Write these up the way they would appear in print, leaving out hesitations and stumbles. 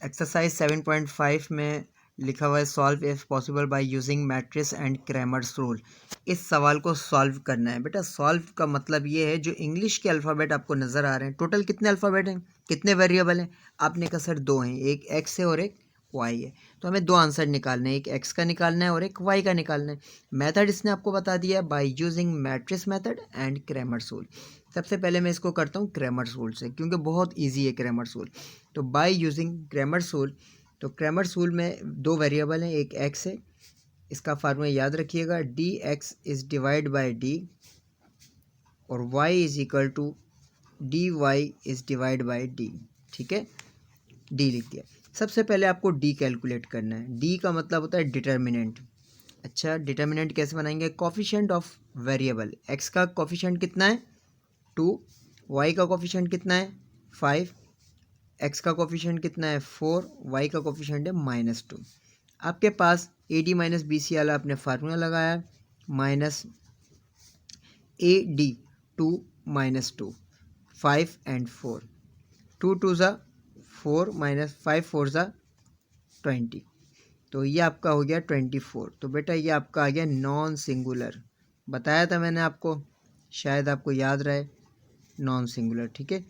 Exercise 7.5 में लिखा हुआ है solve if possible by using matrix and Cramer's rule. इस सवाल को सॉल्व करना है बेटा। सॉल्व का मतलब ये है, जो इंग्लिश के अल्फ़ाबेट आपको नज़र आ रहे हैं, टोटल कितने अल्फ़ाबेट हैं, कितने वेरिएबल हैं? आपने कहा सर 2 हैं, एक एक्स है और एक वाई है। तो हमें 2 आंसर निकालने हैं, एक एक्स का निकालना है और एक वाई का निकालना है। मेथड इसने आपको बता दिया है, by using matrix method and Cramer's rule. सबसे पहले मैं इसको करता हूँ क्रैमर्स रूल से, क्योंकि बहुत ईजी है क्रैमर्स रूल। तो बाय यूजिंग क्रैमर्स रूल, तो क्रैमर्स रूल में 2 वेरिएबल हैं, एक एक्स है, इसका फार्मूला याद रखिएगा, D X is divide by D, और Y is equal to D Y is divide by D. ठीक है, डी लिख दिया। सबसे पहले आपको डी कैलकुलेट करना है। डी का मतलब होता है डिटर्मिनेंट। अच्छा, डिटर्मिनेंट कैसे बनाएंगे? Coefficient of variable. एक्स का कोफिशिएंट कितना है? 2, वाई का कोफिशिएंट कितना है? 5, एक्स का कोफिशिएंट कितना है? 4, वाई का कोफिशिएंट है -2। आपके पास A D minus B C वाला आपने फार्मूला लगाया, माइनस ए डी 2 -2, 5 एंड 4, 2 2 ज़ा 4 माइनस 5 4 ज़ा 20, तो ये आपका हो गया 24। तो बेटा ये आपका आ गया नॉन सिंगुलर। बताया था मैंने आपको, शायद आपको याद रहे, नॉन सिंगुलर। ठीक है,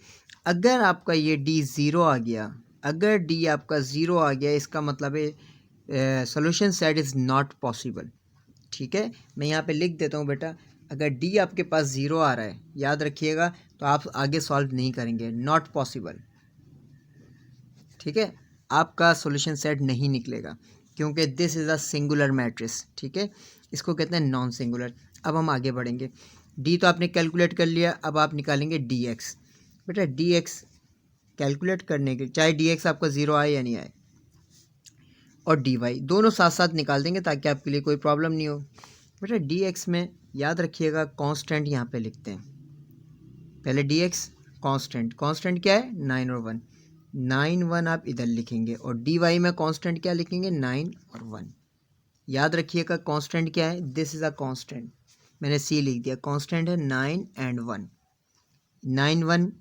अगर आपका ये डी ज़ीरो आ गया, अगर डी आपका ज़ीरो आ गया, इसका मतलब है solution set is not possible. ठीक है, मैं यहाँ पे लिख देता हूँ बेटा, अगर डी आपके पास ज़ीरो आ रहा है, याद रखिएगा, तो आप आगे सॉल्व नहीं करेंगे, नॉट पॉसिबल। ठीक है, आपका सॉल्यूशन सेट नहीं निकलेगा, क्योंकि this is a singular matrix. ठीक है, इसको कहते हैं नॉन सिंगुलर। अब हम आगे बढ़ेंगे। डी तो आपने कैलकुलेट कर लिया, अब आप निकालेंगे डी एक्स। बेटा डी एक्स कैलकुलेट करने के, चाहे डी एक्स आपका ज़ीरो आए या नहीं आए, और डी वाई दोनों साथ साथ निकाल देंगे ताकि आपके लिए कोई प्रॉब्लम नहीं हो। बेटा डी एक्स में याद रखिएगा कांस्टेंट यहाँ पे लिखते हैं। पहले डी एक्स कांस्टेंट, कांस्टेंट क्या है? 9 और 1, 9 1 आप इधर लिखेंगे, और डी वाई में कांस्टेंट क्या लिखेंगे? 9 और 1। याद रखिएगा कांस्टेंट क्या है? दिस इज़ अ कांस्टेंट, मैंने सी लिख दिया। कांस्टेंट है 9 एंड 1, 9 1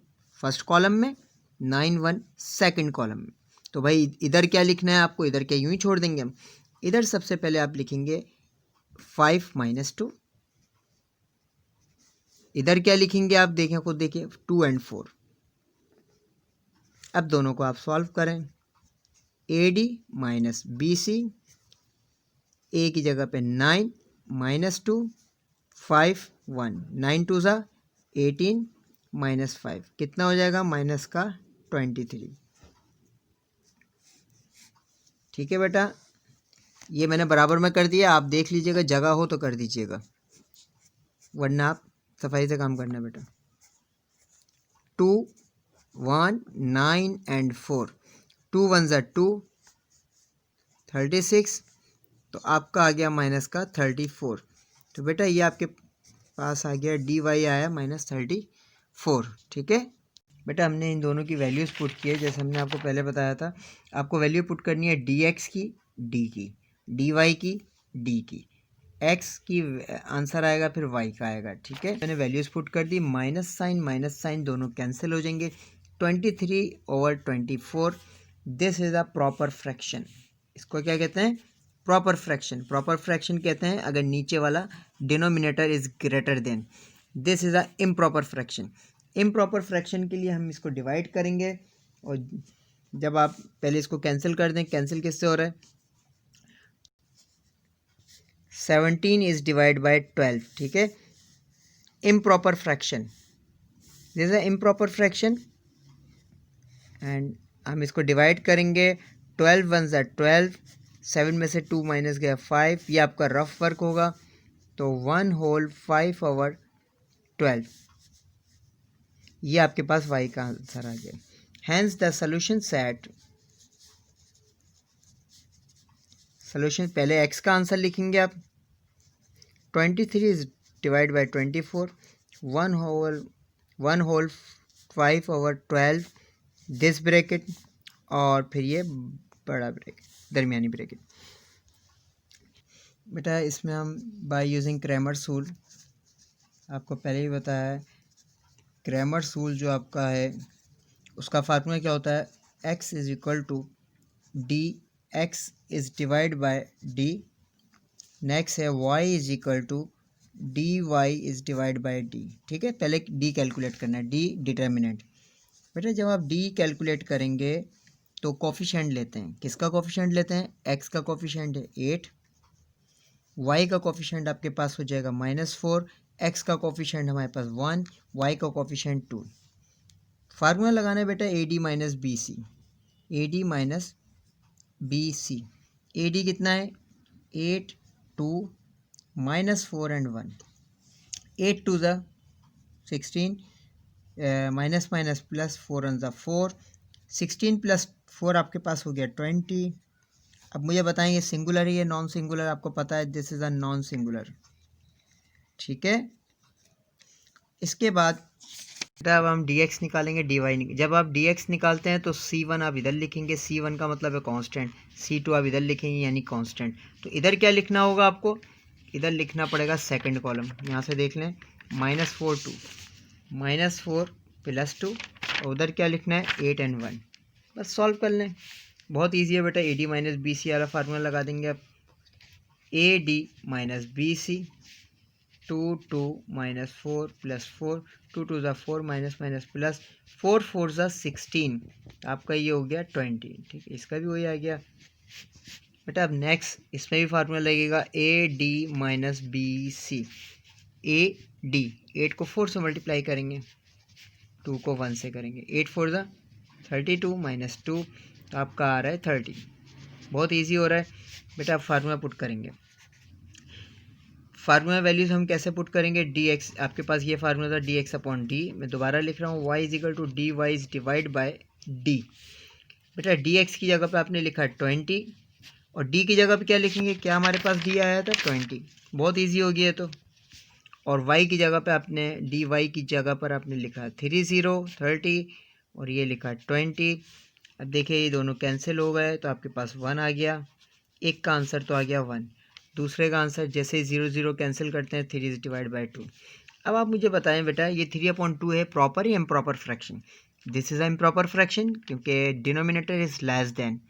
फर्स्ट कॉलम में, 9 1 सेकंड कॉलम में। तो भाई इधर क्या लिखना है आपको? इधर क्या यूं ही छोड़ देंगे हम? इधर सबसे पहले आप लिखेंगे 5 -2, इधर क्या लिखेंगे आप? देखें, खुद देखिए, 2 एंड 4। अब दोनों को आप सॉल्व करें, A D minus B C, A की जगह पे 9 -2 5 1, 9 2 ज़ा 18 -5 कितना हो जाएगा? माइनस का 23। ठीक है बेटा, ये मैंने बराबर में कर दिया, आप देख लीजिएगा, जगह हो तो कर दीजिएगा, वरना आप सफाई से काम करना बेटा। 2 1 9 एंड 4, 2 1 ज़ा 2, 36, तो आपका आ गया माइनस का 34। तो बेटा ये आपके पास आ गया, डी वाई आया -34। ठीक है बेटा, हमने इन दोनों की वैल्यूज़ पुट की है, जैसे हमने आपको पहले बताया था। आपको वैल्यू पुट करनी है डी एक्स की, डी की, डी वाई की, डी की, एक्स की आंसर आएगा, फिर वाई का आएगा। ठीक है, मैंने वैल्यूज़ पुट कर दी, माइनस साइन दोनों कैंसिल हो जाएंगे। 23/24, this is a proper fraction. इसको क्या कहते हैं? Proper fraction. प्रॉपर फ्रैक्शन कहते हैं अगर नीचे वाला denominator is greater than. This is a improper fraction. Improper fraction के लिए हम इसको डिवाइड करेंगे, और जब आप पहले इसको कैंसिल कर दें, कैंसिल किससे हो रहा है? 17 इज डिवाइड बाय 12। ठीक है, improper fraction, this is a improper fraction, and हम इसको डिवाइड करेंगे। 12 1 ज़ा 12, 7 में से 2 माइनस गया 5, ये आपका रफ वर्क होगा, तो 1 होल 5/12, ये आपके पास y का आंसर आ गया। Hence the solution set, solution पहले x का आंसर लिखेंगे आप, 23 is divide by 24, 1 whole 5/12, this bracket, और फिर ये बड़ा ब्रैकेट, दरमियानी ब्रैकेट। बेटा इसमें हम बाय यूजिंग क्रैमर्स रूल, आपको पहले ही बताया है, क्रैमर्स रूल जो आपका है उसका फार्मूला क्या होता है, x is equal to D X is divide by D, next है y is equal to D Y is divide by D. ठीक है, पहले डी कैलकुलेट करना है, डी डिटर्मिनेंट। बेटा जब आप डी कैलकुलेट करेंगे तो कोफिशिएंट लेते हैं, किसका कोफिशिएंट लेते हैं, x का कोफिशिएंट है 8, y का कोफिशिएंट आपके पास हो जाएगा -4, x का कोफिशिएंट हमारे पास 1, y का कोफिशिएंट 2। फार्मूला लगाना है बेटा A D minus B C, A D minus B C. A D कितना है 8, 2, -4 एंड 1, 8 2 ज़ा 16, माइनस माइनस प्लस 4 1 ज़ा 4, 16 प्लस 4 आपके पास हो गया 20। अब मुझे बताएंगे सिंगुलर है या नॉन सिंगुलर, आपको पता है this is a non singular. ठीक है, इसके बाद अब हम dx निकालेंगे, dy जब आप dx निकालते हैं तो c1 आप इधर लिखेंगे, c1 का मतलब है कांस्टेंट, c2 आप इधर लिखेंगे यानी कांस्टेंट। तो इधर क्या लिखना होगा आपको, इधर लिखना पड़ेगा सेकंड कॉलम, यहाँ से देख लें -4 2, -4 + 2, और उधर क्या लिखना है 8 and 1। बस सॉल्व कर लें, बहुत ईजी है बेटा। A D minus B C वाला फार्मूला लगा देंगे आप, A D minus B C, 2 2 -4 + 4, 2 2 ज़ा 4, माइनस माइनस प्लस 4 4 ज़ा 16, आपका ये हो गया 20। ठीक है, इसका भी वही आ गया बेटा। अब नेक्स्ट इसमें भी फार्मूला लगेगा A D minus B C, A D 8 को 4 से मल्टीप्लाई करेंगे, 2 को 1 से करेंगे, 8 4 ज़ा 32 -2, तो आपका आ रहा है 30। बहुत इजी हो रहा है बेटा। आप फार्मूला पुट करेंगे, फार्मूला वैल्यूज हम कैसे पुट करेंगे, डी एक्स, आपके पास ये फार्मूला था डी एक्स अपॉन डी, मैं दोबारा लिख रहा हूँ, Y is equal to D Y is divide by D. बेटा डी एक्स की जगह पे आपने लिखा 20 और डी की जगह पे क्या लिखेंगे, क्या हमारे पास डी आया था 20, बहुत ईजी हो गया तो। और वाई की जगह पे आपने डी वाई की जगह पर आपने लिखा 30 और ये लिखा 20। अब देखिए ये दोनों कैंसिल हो गए तो आपके पास 1 आ गया, एक का आंसर तो आ गया 1, दूसरे का आंसर जैसे 0 0 कैंसिल करते हैं 3 इज डिवाइड बाई 2। अब आप मुझे बताएं बेटा ये 3/2 है प्रॉपर या improper fraction. This is a improper fraction क्योंकि डिनोमिनेटर इज लेस देन,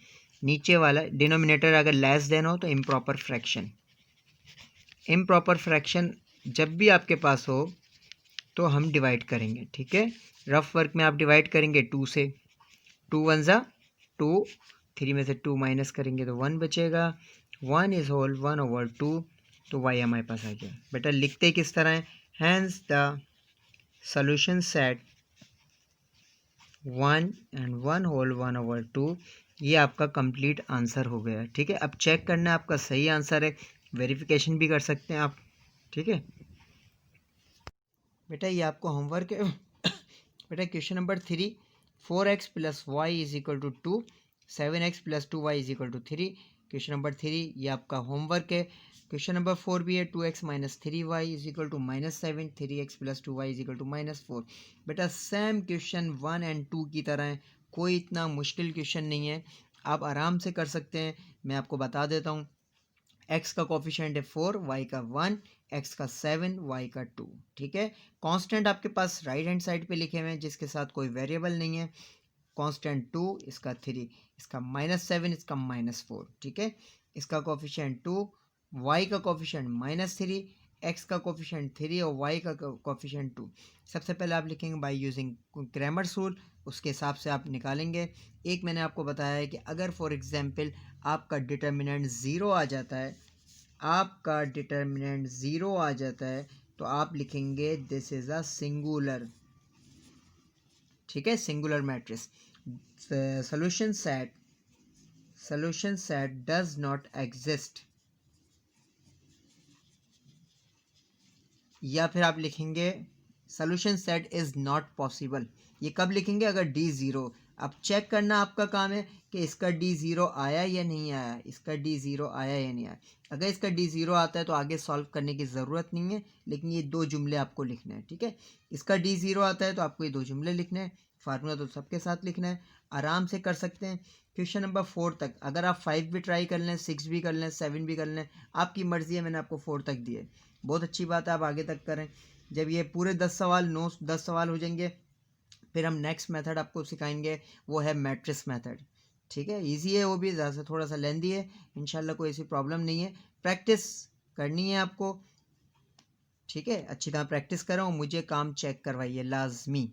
नीचे वाला डिनोमिनेटर अगर लेस देन हो तो इम्प्रॉपर फ्रैक्शन। इम्प्रॉपर फ्रैक्शन जब भी आपके पास हो तो हम डिवाइड करेंगे। ठीक है, रफ वर्क में आप डिवाइड करेंगे 2 से, 2 1 ज़ा 2, 3 में से 2 माइनस करेंगे तो 1 बचेगा, 1 इज होल 1/2, तो y हमारे पास आ गया। बेटा लिखते किस तरह है, hence the solution set 1 and 1 whole 1/2, ये आपका कंप्लीट आंसर हो गया। ठीक है, अब चेक करना है आपका सही आंसर है, वेरिफिकेशन भी कर सकते हैं आप। ठीक है बेटा, ये आपको होमवर्क है बेटा। Question number 3, 4x + y = 2, 7x + 2y = 3। Question number 3 ये आपका होमवर्क है। क्वेश्चन नंबर 4 भी है, 2x - 3y = -7, 3x + 2y = -4। बेटा सेम क्वेश्चन 1 and 2 की तरह है, कोई इतना मुश्किल क्वेश्चन नहीं है, आप आराम से कर सकते हैं। मैं आपको बता देता हूँ, x का कोफिशिएंट है 4, y का 1, x का 7, y का 2। ठीक है, कांस्टेंट आपके पास राइट हैंड साइड पे लिखे हुए हैं जिसके साथ कोई वेरिएबल नहीं है। कांस्टेंट 2, इसका 3, इसका -7, इसका -4। ठीक है, इसका कोफिशिएंट 2, y का कोफिशिएंट -3, x का कोफिशिएंट 3 और y का कोफिशिएंट 2। सबसे पहले आप लिखेंगे बाय यूजिंग क्रैमर्स रूल, उसके हिसाब से आप निकालेंगे। एक मैंने आपको बताया है कि अगर फॉर एग्जांपल आपका डिटर्मिनेंट 0 आ जाता है, आपका डिटर्मिनेंट 0 आ जाता है तो आप लिखेंगे दिस इज अ सिंगुलर। ठीक है, singular matrix. solution set does not exist, या फिर आप लिखेंगे solution set is not possible। ये कब लिखेंगे, अगर d 0। अब चेक करना आपका काम है कि इसका d 0 आया या नहीं आया, इसका d 0 आया या नहीं आया। अगर इसका d 0 आता है तो आगे सॉल्व करने की ज़रूरत नहीं है, लेकिन ये 2 जुमले आपको लिखने हैं। ठीक है, इसका d 0 आता है तो आपको ये 2 जुमले लिखने हैं, फार्मूला तो सबके साथ लिखना है, आराम से कर सकते हैं। क्वेश्चन नंबर 4 तक अगर आप 5 भी ट्राई कर लें, 6 भी कर लें, 7 भी कर लें, आपकी मर्ज़ी है, मैंने आपको 4 तक दिए, बहुत अच्छी बात है, आप आगे तक करें। जब ये पूरे 10 सवाल हो जाएंगे, फिर हम नेक्स्ट मेथड आपको सिखाएंगे, वो है मैट्रिक्स मेथड। ठीक है, इजी है वो भी, ज़्यादा थोड़ा सा लेंदी है, इंशाल्लाह कोई ऐसी प्रॉब्लम नहीं है। प्रैक्टिस करनी है आपको, ठीक है, अच्छी तरह प्रैक्टिस करो, मुझे काम चेक करवाइए लाजमी।